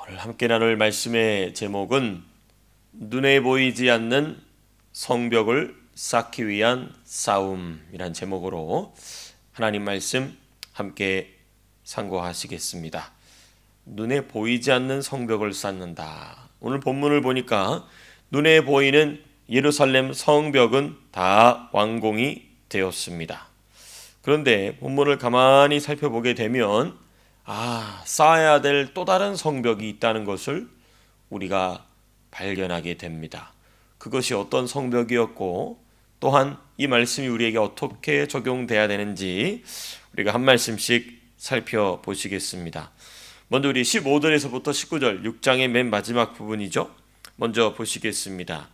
오늘 함께 나눌 말씀의 제목은 눈에 보이지 않는 성벽을 쌓기 위한 싸움이란 제목으로 하나님 말씀 함께 상고하시겠습니다. 눈에 보이지 않는 성벽을 쌓는다. 오늘 본문을 보니까 눈에 보이는 예루살렘 성벽은 다 완공이 되었습니다. 그런데 본문을 가만히 살펴보게 되면 쌓아야 될 또 다른 성벽이 있다는 것을 우리가 발견하게 됩니다. 그것이 어떤 성벽이었고 또한 이 말씀이 우리에게 어떻게 적용돼야 되는지 우리가 한 말씀씩 살펴보시겠습니다. 먼저 우리 15절에서부터 19절 6장의 맨 마지막 부분이죠. 먼저 보시겠습니다.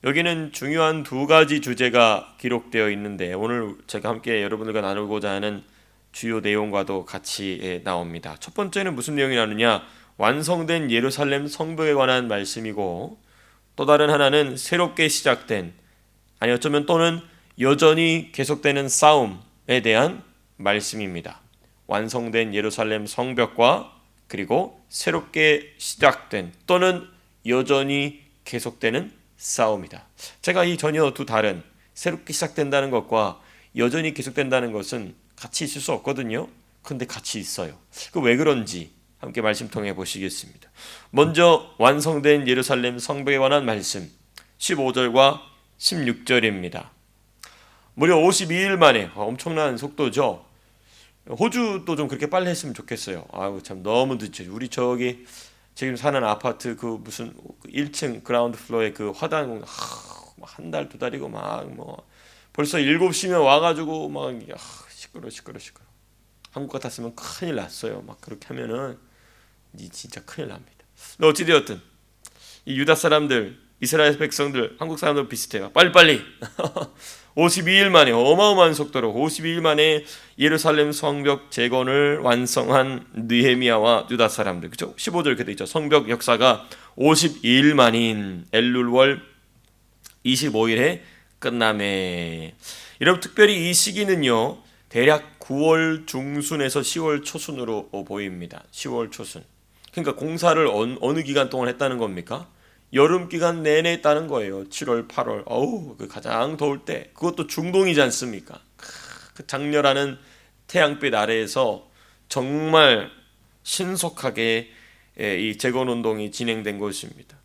여기는 중요한 두 가지 주제가 기록되어 있는데 오늘 제가 함께 여러분들과 나누고자 하는 주요 내용과도 같이 나옵니다. 첫 번째는 무슨 내용이 나오느냐? 완성된 예루살렘 성벽에 관한 말씀이고, 또 다른 하나는 새롭게 시작된, 아니 어쩌면 또는 여전히 계속되는 싸움에 대한 말씀입니다. 완성된 예루살렘 성벽과 그리고 새롭게 시작된 또는 여전히 계속되는 싸움이다. 제가 이 전혀 두 다른 새롭게 시작된다는 것과 여전히 계속된다는 것은 같이 있을 수 없거든요. 근데 같이 있어요. 그 왜 그런지 함께 말씀 통해 보시겠습니다. 먼저 완성된 예루살렘 성벽에 관한 말씀 15절과 16절입니다. 무려 52일 만에 엄청난 속도죠. 호주도 좀 그렇게 빨리 했으면 좋겠어요. 참 너무 늦죠. 우리 저기 지금 사는 아파트 그 무슨 1층 그라운드 플로어에 그 화단 한 달 두 달이고 막 뭐 벌써 7시면 와가지고 막 시끄러. 한국 같았으면 큰일 났어요. 막 그렇게 하면은 진짜 큰일 납니다. 근데 어찌되었든 이 유다 사람들, 이스라엘 백성들, 한국 사람들 비슷해요. 빨리빨리 52일 만에 어마어마한 속도로 52일 만에 예루살렘 성벽 재건을 완성한 느헤미야와 유다 사람들, 그렇죠? 15절 이렇게 돼 있죠. 성벽 역사가 52일 만인 엘룰월 25일에 끝남에. 여러분 특별히 이 시기는요 대략 9월 중순에서 10월 초순으로 보입니다. 10월 초순. 그러니까 공사를 어느 기간 동안 했다는 겁니까? 여름 기간 내내 했다는 거예요. 7월, 8월. 그 가장 더울 때. 그것도 중동이지 않습니까? 그 장렬하는 태양빛 아래에서 정말 신속하게 이 재건 운동이 진행된 것입니다.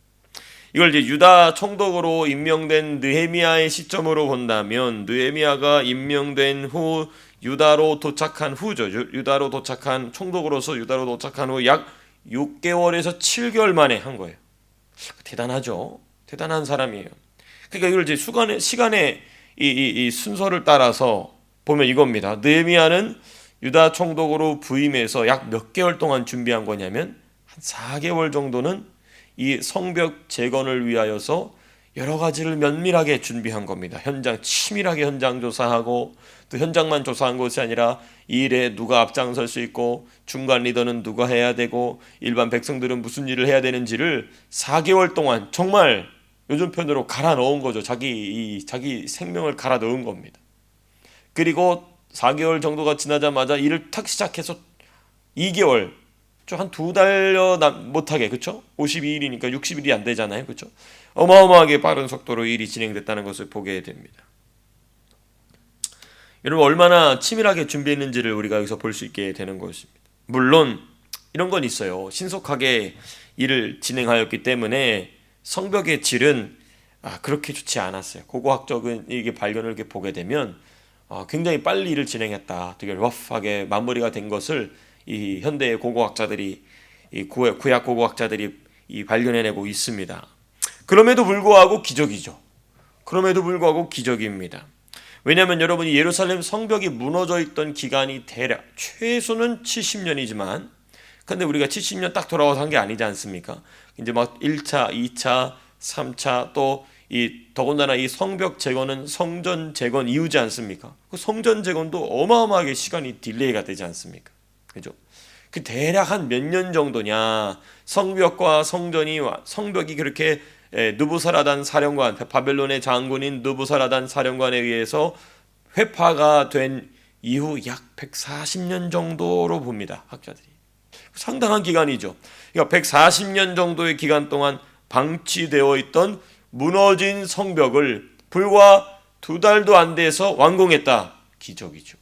이걸 이제 유다 총독으로 임명된 느헤미야의 시점으로 본다면 느헤미야가 임명된 후 유다로 도착한 후죠. 유다로 도착한 총독으로서 유다로 도착한 후 약 6개월에서 7개월 만에 한 거예요. 대단하죠. 대단한 사람이에요. 그러니까 이걸 이제 시간의 이 순서를 따라서 보면 이겁니다. 느헤미야는 유다 총독으로 부임해서 약 몇 개월 동안 준비한 거냐면 한 4개월 정도는 이 성벽 재건을 위하여서 여러 가지를 면밀하게 준비한 겁니다. 치밀하게 현장 조사하고 또 현장만 조사한 것이 아니라 이 일에 누가 앞장설 수 있고 중간 리더는 누가 해야 되고 일반 백성들은 무슨 일을 해야 되는지를 4개월 동안 정말 요즘 표현으로 갈아 넣은 거죠. 자기 생명을 갈아 넣은 겁니다. 그리고 4개월 정도가 지나자마자 일을 탁 시작해서 2개월 한 2달여 못하게, 그렇죠? 52일이니까 60일이 안 되잖아요, 그렇죠? 어마어마하게 빠른 속도로 일이 진행됐다는 것을 보게 됩니다. 여러분 얼마나 치밀하게 준비했는지를 우리가 여기서 볼 수 있게 되는 것입니다. 물론 이런 건 있어요. 신속하게 일을 진행하였기 때문에 성벽의 질은 그렇게 좋지 않았어요. 고고학적인 이게 발견을 이렇게 보게 되면 굉장히 빨리 일을 진행했다. 되게 러프하게 마무리가 된 것을 이 현대의 고고학자들이 구약 고고학자들이 발견해내고 있습니다. 그럼에도 불구하고 기적이죠. 그럼에도 불구하고 기적입니다. 왜냐하면 여러분이 예루살렘 성벽이 무너져 있던 기간이 대략 최소는 70년이지만 근데 우리가 70년 딱 돌아와서 한 게 아니지 않습니까? 이제 막 1차, 2차, 3차 또 더군다나 이 성벽 재건은 성전 재건 이후지 않습니까? 그 성전 재건도 어마어마하게 시간이 딜레이가 되지 않습니까? 그죠? 그 대략 한 몇 년 정도냐 성벽과 성벽이 그렇게 느부사라단 사령관, 바벨론의 장군인 느부사라단 사령관에 의해서 회파가 된 이후 약 140년 정도로 봅니다, 학자들이. 상당한 기간이죠. 그러니까 140년 정도의 기간 동안 방치되어 있던 무너진 성벽을 불과 2달도 안 돼서 완공했다. 기적이죠.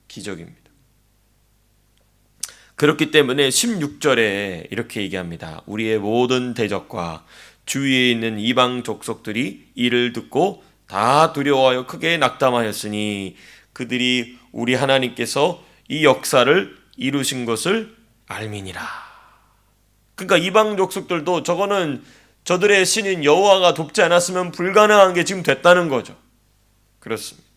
기적입니다. 그렇기 때문에 16절에 이렇게 얘기합니다. 우리의 모든 대적과 주위에 있는 이방 족속들이 이를 듣고 다 두려워하여 크게 낙담하였으니 그들이 우리 하나님께서 이 역사를 이루신 것을 알미니라. 그러니까 이방 족속들도 저거는 저들의 신인 여호와가 돕지 않았으면 불가능한 게 지금 됐다는 거죠. 그렇습니다.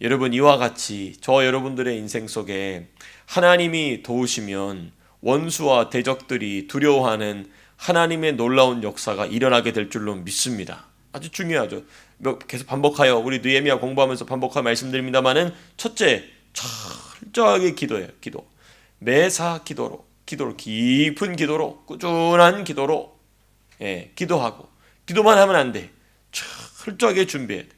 여러분, 이와 같이 저 여러분들의 인생 속에 하나님이 도우시면 원수와 대적들이 두려워하는 하나님의 놀라운 역사가 일어나게 될 줄로 믿습니다. 아주 중요하죠. 계속 반복하여 우리 느헤미야 공부하면서 반복하여 말씀드립니다만은, 첫째, 철저하게 기도해요. 기도. 매사 기도로 깊은 기도로, 꾸준한 기도로, 기도하고, 기도만 하면 안 돼. 철저하게 준비해야 돼.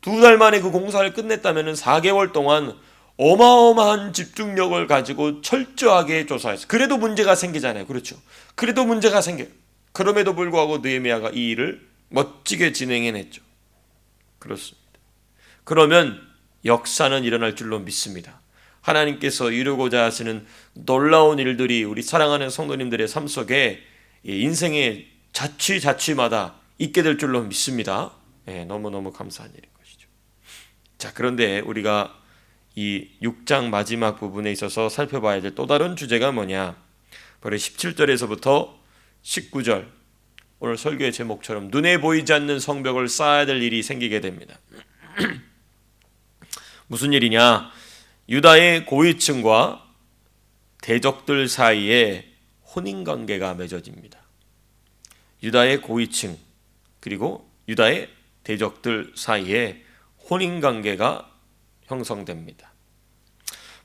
2달 만에 그 공사를 끝냈다면 4개월 동안 어마어마한 집중력을 가지고 철저하게 조사했어요. 그래도 문제가 생기잖아요. 그렇죠. 그래도 문제가 생겨요. 그럼에도 불구하고 느헤미야가 이 일을 멋지게 진행해냈죠. 그렇습니다. 그러면 역사는 일어날 줄로 믿습니다. 하나님께서 이루고자 하시는 놀라운 일들이 우리 사랑하는 성도님들의 삶 속에 인생의 자취마다 있게 될 줄로 믿습니다. 너무너무 감사한 일인 것이죠. 자, 그런데 우리가 이 6장 마지막 부분에 있어서 살펴봐야 될 또 다른 주제가 뭐냐? 바로 17절에서부터 19절, 오늘 설교의 제목처럼 눈에 보이지 않는 성벽을 쌓아야 될 일이 생기게 됩니다. 무슨 일이냐? 유다의 고위층과 대적들 사이에 혼인관계가 맺어집니다. 유다의 고위층 그리고 유다의 대적들 사이에 혼인관계가 형성됩니다.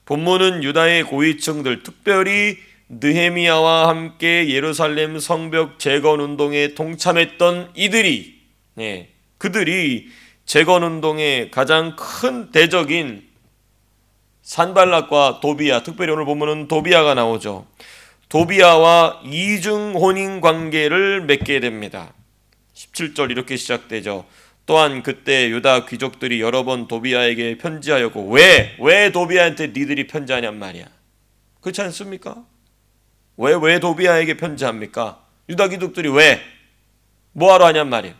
본문은 유다의 고위층들, 특별히 느헤미야와 함께 예루살렘 성벽 재건 운동에 동참했던 이들이, 그들이 재건 운동의 가장 큰 대적인 산발락과 도비야, 특별히 오늘 본문은 도비야가 나오죠. 도비야와 이중 혼인 관계를 맺게 됩니다. 17절 이렇게 시작되죠. 또한 그때 유다 귀족들이 여러 번 도비야에게 편지하였고, 왜 도비야한테 니들이 편지하냔 말이야. 그렇지 않습니까? 왜 도비야에게 편지합니까? 유다 귀족들이 뭐하러 하냔 말이야.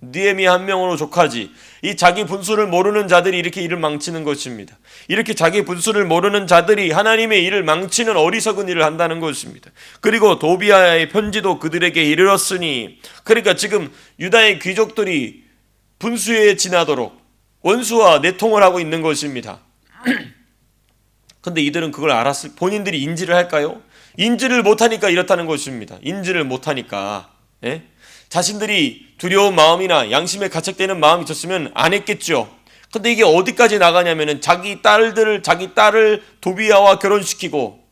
느헤미야 한 명으로 족하지. 이 자기 분수를 모르는 자들이 이렇게 일을 망치는 것입니다. 이렇게 자기 분수를 모르는 자들이 하나님의 일을 망치는 어리석은 일을 한다는 것입니다. 그리고 도비야의 편지도 그들에게 이르렀으니, 그러니까 지금 유다의 귀족들이 분수에 지나도록 원수와 내통을 하고 있는 것입니다. 근데 이들은 그걸 알았을, 본인들이 인지를 할까요? 인지를 못하니까 이렇다는 것입니다. 인지를 못하니까. 자신들이 두려운 마음이나 양심에 가책되는 마음이 있었으면 안 했겠죠. 근데 이게 어디까지 나가냐면은 자기 딸을 도비야와 결혼시키고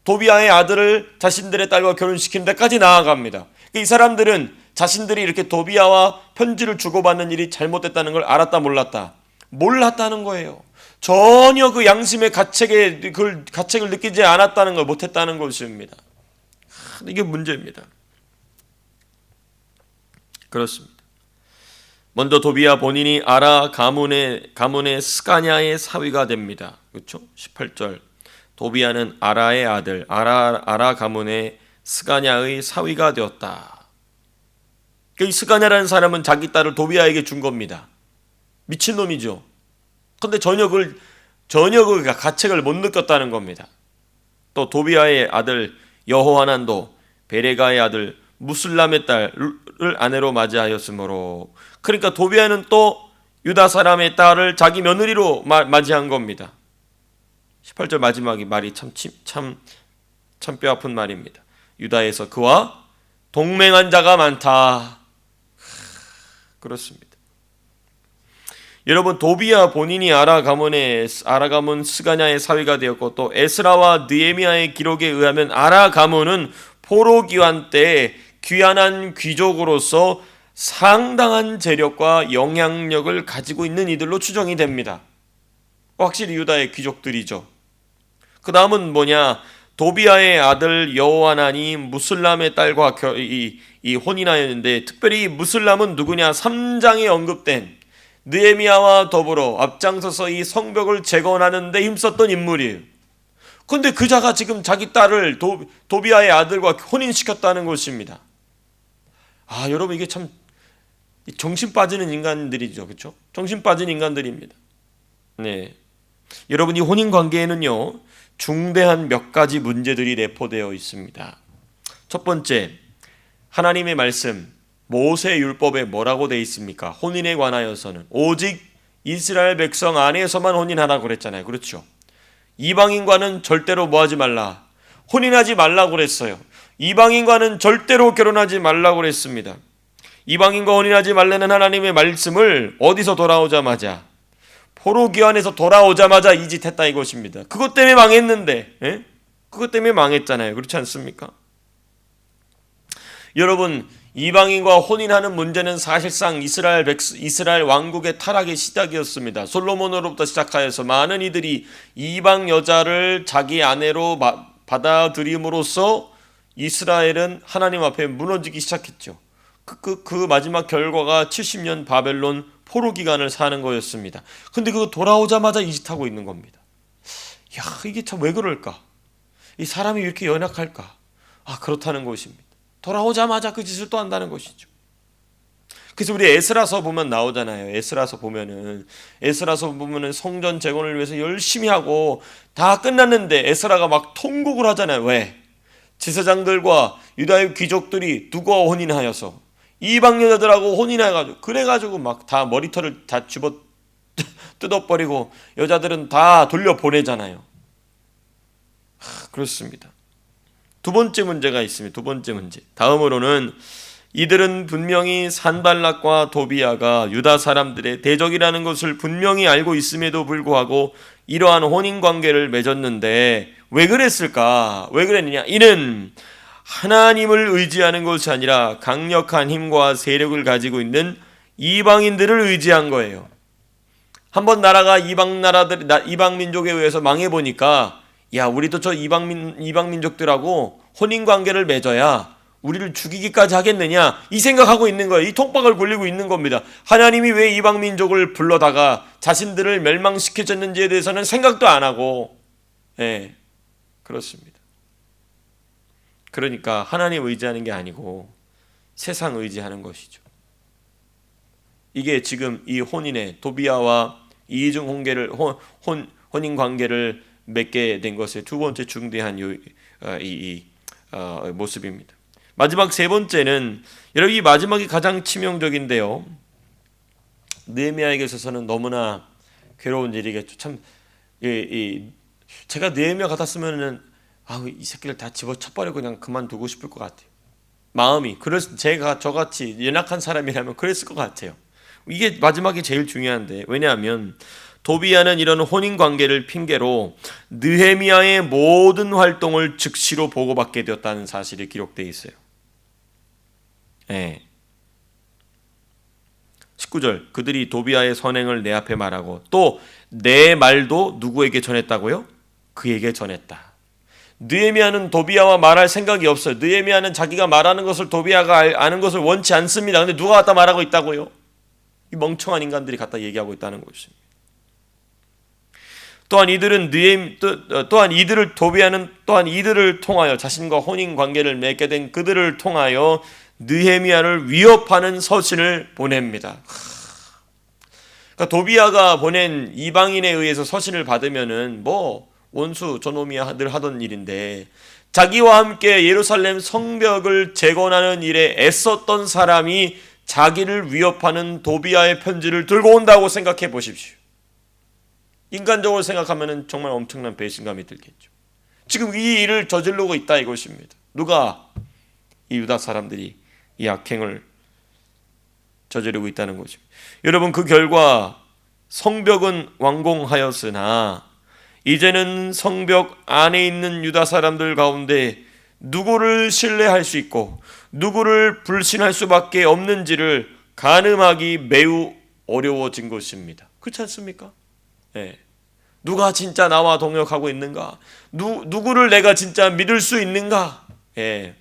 도비야의 아들을 자신들의 딸과 결혼시키는 데까지 나아갑니다. 이 사람들은 자신들이 이렇게 도비야와 편지를 주고받는 일이 잘못됐다는 걸 알았다 몰랐다? 몰랐다는 거예요. 전혀 그 양심의 가책을 느끼지 않았다는 걸, 못했다는 것입니다. 이게 문제입니다. 그렇습니다. 먼저 도비야 본인이 아라 가문의 스가냐의 사위가 됩니다. 그렇죠? 18절. 도비야는 아라의 아들 아라 가문의 스가냐의 사위가 되었다. 이 스가냐라는 사람은 자기 딸을 도비야에게 준 겁니다. 미친놈이죠. 근데 전혀 그 가책을 못 느꼈다는 겁니다. 또 도비야의 아들 여호하난도 베레가의 아들 무슬람의 딸을 아내로 맞이하였으므로, 그러니까 도비야는 또 유다 사람의 딸을 자기 며느리로 맞이한 겁니다. 18절 마지막이 말이 참 뼈아픈 말입니다. 유다에서 그와 동맹한 자가 많다. 그렇습니다. 여러분, 도비야 본인이 아라 가문 스가냐의 사위가 되었고, 또 에스라와 느헤미야의 기록에 의하면 아라 가문은 포로 기환 때 귀환한 귀족으로서 상당한 재력과 영향력을 가지고 있는 이들로 추정이 됩니다. 확실히 유다의 귀족들이죠. 그 다음은 뭐냐? 도비아의 아들 여호하난이 무슬람의 딸과 혼인하였는데, 특별히 무슬람은 누구냐? 3장에 언급된 느헤미야와 더불어 앞장서서 이 성벽을 재건하는 데 힘썼던 인물이에요. 그런데 그자가 지금 자기 딸을 도비아의 아들과 혼인시켰다는 것입니다. 여러분, 이게 참 정신 빠지는 인간들이죠. 그렇죠? 정신 빠진 인간들입니다. 네. 여러분, 이 혼인 관계에는요, 중대한 몇 가지 문제들이 내포되어 있습니다. 첫 번째, 하나님의 말씀, 모세 율법에 뭐라고 되어 있습니까? 혼인에 관하여서는 오직 이스라엘 백성 안에서만 혼인하라고 그랬잖아요. 그렇죠? 이방인과는 절대로 뭐하지 말라, 혼인하지 말라고 그랬어요. 이방인과는 절대로 결혼하지 말라고 그랬습니다. 이방인과 혼인하지 말라는 하나님의 말씀을 어디서 돌아오자마자, 포로기환에서 돌아오자마자 이 짓 했다 이것입니다. 그것 때문에 망했는데, 그것 때문에 망했잖아요. 그렇지 않습니까? 여러분, 이방인과 혼인하는 문제는 사실상 이스라엘 왕국의 타락의 시작이었습니다. 솔로몬으로부터 시작하여서 많은 이들이 이방 여자를 자기 아내로 받아들임으로써 이스라엘은 하나님 앞에 무너지기 시작했죠. 그 마지막 결과가 70년 바벨론 포로 기간을 사는 거였습니다. 근데 그거 돌아오자마자 이 짓하고 있는 겁니다. 이게 참 왜 그럴까? 이 사람이 왜 이렇게 연약할까? 그렇다는 것입니다. 돌아오자마자 그 짓을 또 한다는 것이죠. 그래서 우리 에스라서 보면 나오잖아요. 에스라서 보면은 성전 재건을 위해서 열심히 하고 다 끝났는데 에스라가 막 통곡을 하잖아요. 왜? 제사장들과 유다의 귀족들이 누구와 혼인하여서 이방 여자들하고 혼인해가지고, 그래가지고 막 다 머리털을 다 집어 뜯어버리고 여자들은 다 돌려보내잖아요. 그렇습니다. 두 번째 문제가 있습니다. 두 번째 문제. 다음으로는 이들은 분명히 산발락과 도비아가 유다 사람들의 대적이라는 것을 분명히 알고 있음에도 불구하고 이러한 혼인관계를 맺었는데 왜 그랬을까? 왜 그랬느냐? 이는 하나님을 의지하는 것이 아니라 강력한 힘과 세력을 가지고 있는 이방인들을 의지한 거예요. 한번 나라가 이방 민족에 의해서 망해보니까, 우리도 저 이방 민족들하고 혼인 관계를 맺어야 우리를 죽이기까지 하겠느냐, 이 생각하고 있는 거예요. 이 통박을 굴리고 있는 겁니다. 하나님이 왜 이방 민족을 불러다가 자신들을 멸망시켜줬는지에 대해서는 생각도 안 하고, 그렇습니다. 그러니까 하나님 의지하는 게 아니고 세상 의지하는 것이죠. 이게 지금 이 혼인의 도비아와 이중 혼인 관계를 맺게 된 것의 두 번째 중대한 모습입니다. 마지막 세 번째는, 여러분, 이 마지막이 가장 치명적인데요. 느헤미야에게 있어서는 너무나 괴로운 일이겠죠. 참, 제가 느헤미야 같았으면은 이 새끼를 다 집어쳐버리고 그냥 그만두고 싶을 것 같아요. 마음이. 그래서 저같이 연약한 사람이라면 그랬을 것 같아요. 이게 마지막이 제일 중요한데, 왜냐하면 도비아는 이런 혼인관계를 핑계로 느헤미야의 모든 활동을 즉시로 보고받게 되었다는 사실이 기록되어 있어요. 19절, 그들이 도비아의 선행을 내 앞에 말하고 또 내 말도 누구에게 전했다고요? 그에게 전했다. 느헤미야는 도비아와 말할 생각이 없어요. 느헤미야는 자기가 말하는 것을 도비아가 아는 것을 원치 않습니다. 근데 누가 갖다 말하고 있다고요? 이 멍청한 인간들이 갖다 얘기하고 있다는 것입니다. 도비아는 또한 이들을 통하여 자신과 혼인 관계를 맺게 된 그들을 통하여 느헤미야를 위협하는 서신을 보냅니다. 그러니까 도비아가 보낸 이방인에 의해서 서신을 받으면은 원수 저놈이 늘 하던 일인데, 자기와 함께 예루살렘 성벽을 재건하는 일에 애썼던 사람이 자기를 위협하는 도비아의 편지를 들고 온다고 생각해 보십시오. 인간적으로 생각하면 정말 엄청난 배신감이 들겠죠. 지금 이 일을 저지르고 있다 이것입니다. 누가? 이 유다 사람들이 이 악행을 저지르고 있다는 것입니다. 여러분, 그 결과 성벽은 완공하였으나 이제는 성벽 안에 있는 유다 사람들 가운데 누구를 신뢰할 수 있고 누구를 불신할 수밖에 없는지를 가늠하기 매우 어려워진 것입니다. 그렇지 않습니까? 누가 진짜 나와 동역하고 있는가? 누구를 내가 진짜 믿을 수 있는가? 예.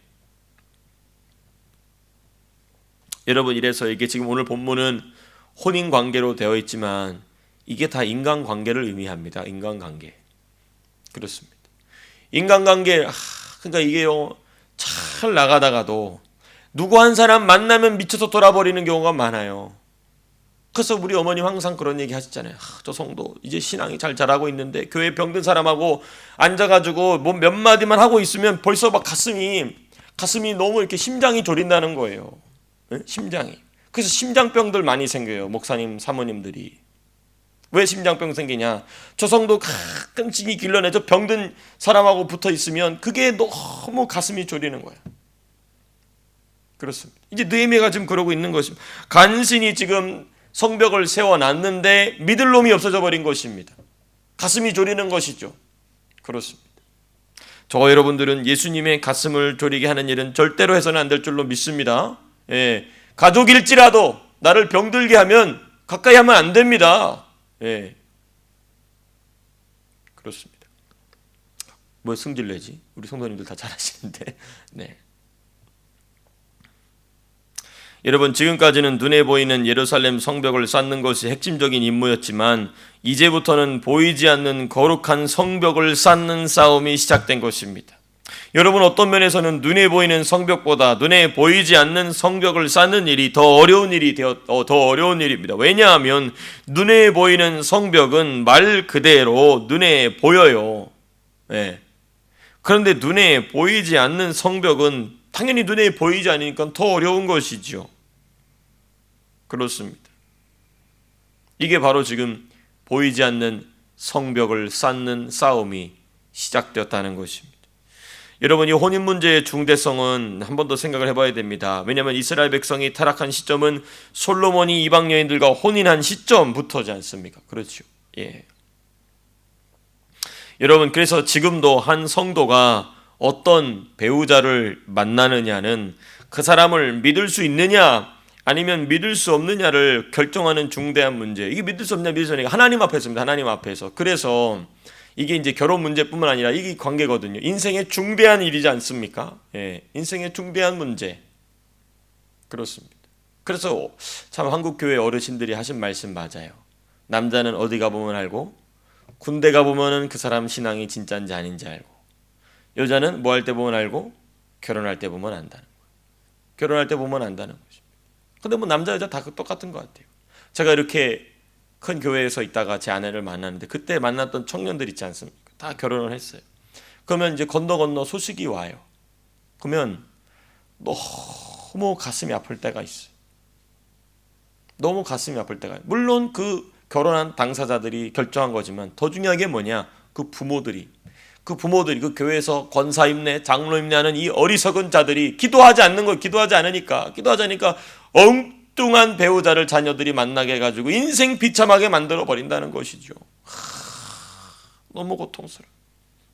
여러분, 이래서 이게 지금 오늘 본문은 혼인 관계로 되어 있지만 이게 다 인간 관계를 의미합니다. 인간관계. 그렇습니다. 인간관계, 그러니까 이게요, 잘 나가다가도 누구 한 사람 만나면 미쳐서 돌아버리는 경우가 많아요. 그래서 우리 어머님 항상 그런 얘기 하시잖아요. 저 성도 이제 신앙이 잘 자라고 있는데 교회 병든 사람하고 앉아가지고 뭐 몇 마디만 하고 있으면 벌써 막 가슴이 너무 이렇게 심장이 졸인다는 거예요. 네? 심장이. 그래서 심장병들 많이 생겨요. 목사님, 사모님들이. 왜 심장병 생기냐? 저 성도 가끔씩 길러내 저 병든 사람하고 붙어 있으면 그게 너무 가슴이 졸이는 거예요. 그렇습니다. 이제 느헤미야가 지금 그러고 있는 것입니다. 간신히 지금 성벽을 세워놨는데 믿을 놈이 없어져 버린 것입니다. 가슴이 졸이는 것이죠. 그렇습니다. 저와 여러분들은 예수님의 가슴을 졸이게 하는 일은 절대로 해서는 안 될 줄로 믿습니다. 예, 가족일지라도 나를 병들게 하면 가까이 하면 안 됩니다. 예, 그렇습니다. 뭐 승질내지? 우리 성도님들 다 잘하시는데. 네. 여러분, 지금까지는 눈에 보이는 예루살렘 성벽을 쌓는 것이 핵심적인 임무였지만 이제부터는 보이지 않는 거룩한 성벽을 쌓는 싸움이 시작된 것입니다. 여러분, 어떤 면에서는 눈에 보이는 성벽보다 눈에 보이지 않는 성벽을 쌓는 일이 더 어려운 일입니다. 왜냐하면 눈에 보이는 성벽은 말 그대로 눈에 보여요. 네. 그런데 눈에 보이지 않는 성벽은 당연히 눈에 보이지 않으니까 더 어려운 것이죠. 그렇습니다. 이게 바로 지금 보이지 않는 성벽을 쌓는 싸움이 시작되었다는 것입니다. 여러분, 이 혼인 문제의 중대성은 한 번 더 생각을 해봐야 됩니다. 왜냐하면 이스라엘 백성이 타락한 시점은 솔로몬이 이방 여인들과 혼인한 시점부터지 않습니까? 그렇죠. 예. 여러분, 그래서 지금도 한 성도가 어떤 배우자를 만나느냐는 그 사람을 믿을 수 있느냐 아니면 믿을 수 없느냐를 결정하는 중대한 문제. 이게 믿을 수 없느냐 믿을 수 없느냐 하나님 앞에서입니다. 하나님 앞에서. 그래서 이게 이제 결혼 문제뿐만 아니라 이게 관계거든요. 인생의 중대한 일이지 않습니까? 예, 인생의 중대한 문제. 그렇습니다. 그래서 참 한국 교회 어르신들이 하신 말씀 맞아요. 남자는 어디 가보면 알고 군대 가보면 그 사람 신앙이 진짜인지 아닌지 알고, 여자는 뭐 할 때 보면 알고 결혼할 때 보면 안다는 거예요. 결혼할 때 보면 안다는 것입니다. 근데 뭐 남자 여자 다 똑같은 것 같아요. 제가 이렇게 큰 교회에서 있다가 제 아내를 만났는데 그때 만났던 청년들 있지 않습니까? 다 결혼을 했어요. 그러면 이제 건너 소식이 와요. 그러면 너무 가슴이 아플 때가 있어요. 너무 가슴이 아플 때가 있어요. 물론 그 결혼한 당사자들이 결정한 거지만 더 중요한 게 뭐냐? 그 부모들이 그 교회에서 권사 임내, 장로 임내하는 이 어리석은 자들이 기도하지 않으니까 엉뚱한 배우자를 자녀들이 만나게 해가지고 인생 비참하게 만들어 버린다는 것이죠. 너무 고통스러워.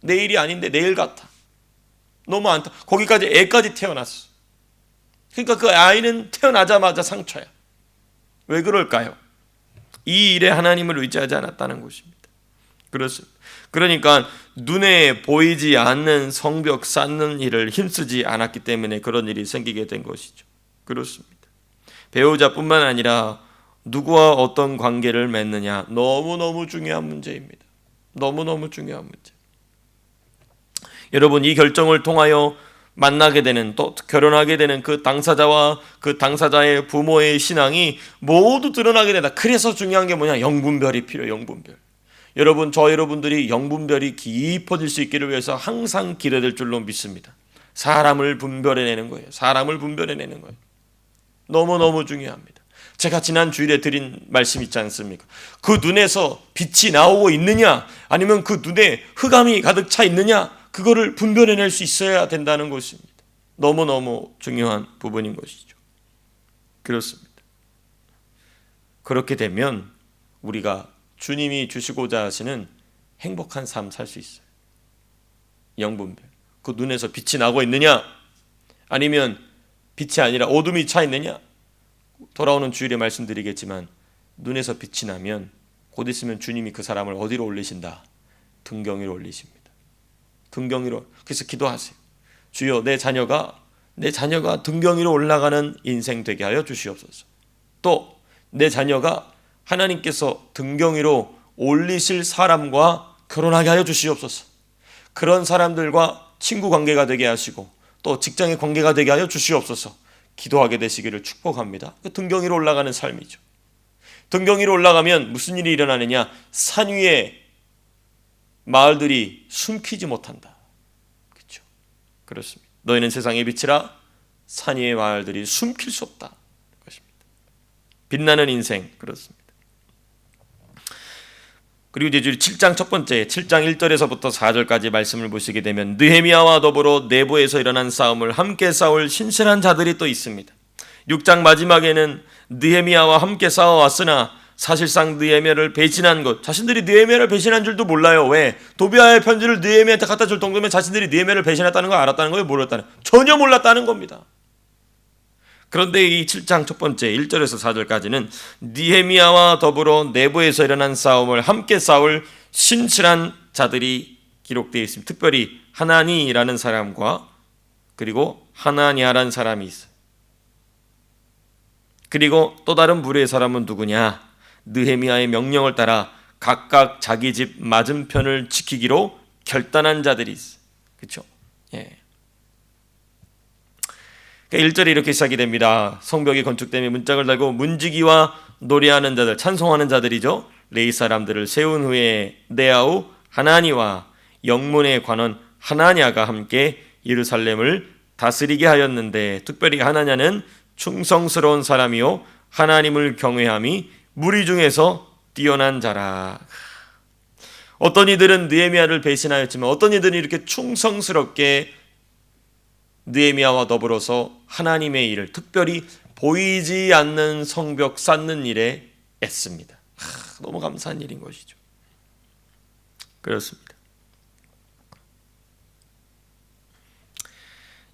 내일이 아닌데 내일 같아. 너무 안타. 거기까지 애까지 태어났어. 그러니까 그 아이는 태어나자마자 상처야. 왜 그럴까요? 이 일에 하나님을 의지하지 않았다는 것입니다. 그렇습니다. 그러니까 눈에 보이지 않는 성벽 쌓는 일을 힘쓰지 않았기 때문에 그런 일이 생기게 된 것이죠. 그렇습니다. 배우자뿐만 아니라 누구와 어떤 관계를 맺느냐 너무너무 중요한 문제입니다. 너무너무 중요한 문제. 여러분, 이 결정을 통하여 만나게 되는 또 결혼하게 되는 그 당사자와 그 당사자의 부모의 신앙이 모두 드러나게 된다. 그래서 중요한 게 뭐냐? 영분별이 필요해요. 영분별. 여러분, 여러분들이 영분별이 깊어질 수 있기를 위해서 항상 기도될 줄로 믿습니다. 사람을 분별해내는 거예요. 너무너무 중요합니다. 제가 지난 주일에 드린 말씀 있지 않습니까? 그 눈에서 빛이 나오고 있느냐 아니면 그 눈에 흑암이 가득 차 있느냐, 그거를 분별해낼 수 있어야 된다는 것입니다. 너무너무 중요한 부분인 것이죠. 그렇습니다. 그렇게 되면 우리가 주님이 주시고자 하시는 행복한 삶 살 수 있어요. 영분별. 그 눈에서 빛이 나고 있느냐 아니면 빛이 아니라 어둠이 차 있느냐. 돌아오는 주일에 말씀드리겠지만 눈에서 빛이 나면 곧 있으면 주님이 그 사람을 어디로 올리신다? 등경 위로 올리십니다. 등경 위로. 그래서 기도하세요. 주여, 내 자녀가 등경 위로 올라가는 인생 되게 하여 주시옵소서. 또 내 자녀가 하나님께서 등경 위로 올리실 사람과 결혼하게 하여 주시옵소서. 그런 사람들과 친구 관계가 되게 하시고 또 직장의 관계가 되게 하여 주시옵소서. 기도하게 되시기를 축복합니다. 등경 위로 올라가는 삶이죠. 등경 위로 올라가면 무슨 일이 일어나느냐? 산 위에 마을들이 숨기지 못한다. 그렇죠? 그렇습니다. 너희는 세상의 빛이라 산 위의 마을들이 숨길 수 없다. 것입니다. 빛나는 인생. 그렇습니다. 그리고 이제 7장 첫 번째 7장 1절에서부터 4절까지 말씀을 보시게 되면 느헤미야와 더불어 내부에서 일어난 싸움을 함께 싸울 신실한 자들이 또 있습니다. 6장 마지막에는 느헤미야와 함께 싸워왔으나 사실상 느헤미야를 배신한 것, 자신들이 느헤미야를 배신한 줄도 몰라요. 왜? 도비아의 편지를 느헤미야한테 갖다 줄 정도면 자신들이 느헤미야를 배신했다는 걸 알았다는 거예요? 몰랐다는 거예요? 전혀 몰랐다는 겁니다. 그런데 이 7장 첫 번째 1절에서 4절까지는 느헤미야와 더불어 내부에서 일어난 싸움을 함께 싸울 신실한 자들이 기록되어 있습니다. 특별히 하나니라는 사람과 그리고 하나냐라는 사람이 있어요. 그리고 또 다른 무리의 사람은 누구냐? 느헤미야의 명령을 따라 각각 자기 집 맞은편을 지키기로 결단한 자들이 있어요. 그렇죠? 예. 1절에 이렇게 시작이 됩니다. 성벽이 건축되며 문짝을 달고 문지기와 노래하는 자들, 찬송하는 자들이죠. 레위 사람들을 세운 후에 네아우 하나니와 영문의 관원 하나냐가 함께 예루살렘을 다스리게 하였는데, 특별히 하나냐는 충성스러운 사람이요 하나님을 경외함이 무리 중에서 뛰어난 자라. 어떤 이들은 느헤미야를 배신하였지만 어떤 이들은 이렇게 충성스럽게 느헤미야와 더불어서 하나님의 일을, 특별히 보이지 않는 성벽 쌓는 일에 애씁니다. 너무 감사한 일인 것이죠. 그렇습니다.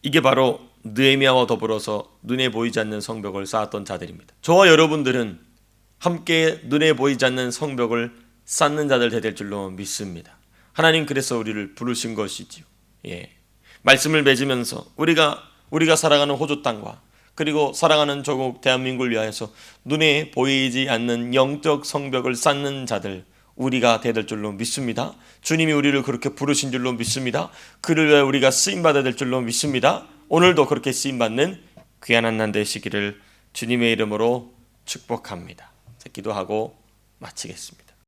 이게 바로 느헤미야와 더불어서 눈에 보이지 않는 성벽을 쌓았던 자들입니다. 저와 여러분들은 함께 눈에 보이지 않는 성벽을 쌓는 자들 될 줄로 믿습니다. 하나님 그래서 우리를 부르신 것이지요. 예. 말씀을 맺으면서 우리가 살아가는 호주 땅과 그리고 살아가는 조국 대한민국을 위하여서 눈에 보이지 않는 영적 성벽을 쌓는 자들 우리가 될 줄로 믿습니다. 주님이 우리를 그렇게 부르신 줄로 믿습니다. 그를 위해 우리가 쓰임받아야 될 줄로 믿습니다. 오늘도 그렇게 쓰임받는 귀한 한 날 되시기를 주님의 이름으로 축복합니다. 기도하고 마치겠습니다.